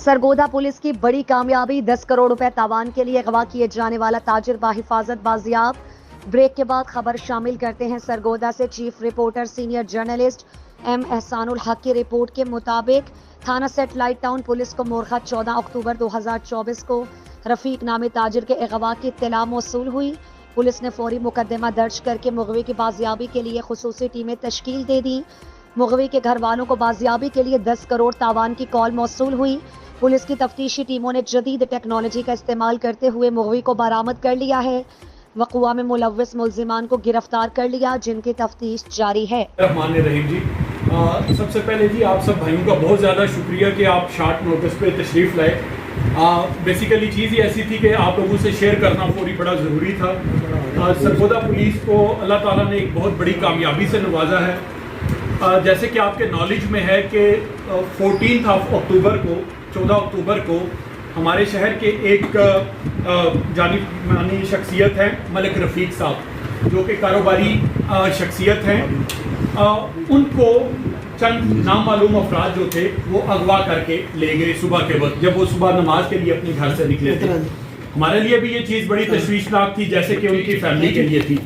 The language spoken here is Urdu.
سرگودا پولیس کی بڑی کامیابی، 10 کروڑ روپے تاوان کے لیے اغوا کیے جانے والا تاجر بحفاظت بازیاب۔ بریک کے بعد خبر شامل کرتے ہیں سرگودا سے chief reporter senior journalist M Ahsan ul Haq کی رپورٹ کے مطابق تھانہ سیٹلائٹ ٹاؤن پولیس کو مورخہ 14 اکتوبر 2024 کو رفیق نامی تاجر کے اغوا کی اطلاع موصول ہوئی۔ پولیس نے فوری مقدمہ درج کر کے مغوی کی بازیابی کے لیے خصوصی ٹیمیں تشکیل دے دیں۔ مغوی کے گھر والوں کو بازیابی کے لیے 10 کروڑ تاوان کی کال موصول ہوئی۔ پولیس کی تفتیشی ٹیموں نے جدید ٹیکنالوجی کا استعمال کرتے ہوئے مغوی کو برآمد کر لیا ہے۔ وقوع میں ملوث ملزمان کو گرفتار کر لیا، جن کی تفتیش جاری ہے۔ الرحمن الرحیم جی، سب سے پہلے جی آپ سب بھائیوں کا بہت زیادہ شکریہ کہ آپ شارٹ نوٹس پہ تشریف لائے۔ بیسیکلی چیز ہی ایسی تھی کہ آپ لوگوں سے شیئر کرنا فوری بڑا ضروری تھا۔ سرگودا پولیس کو اللہ تعالیٰ نے ایک بہت بڑی کامیابی سے نوازا ہے۔ جیسے کہ آپ کے نالج میں ہے کہ 14 اکتوبر کو ہمارے شہر کے ایک جانب مانی شخصیت ہیں ملک رفیق صاحب، جو کہ کاروباری شخصیت ہیں، ان کو چند نامعلوم افراد جو تھے وہ اغوا کر کے لے گئے صبح کے وقت، جب وہ صبح نماز کے لیے اپنے گھر سے نکلے تھے۔ ہمارے لیے بھی یہ چیز بڑی تشویشناک تھی، جیسے کہ ان کی فیملی کے لیے تھی۔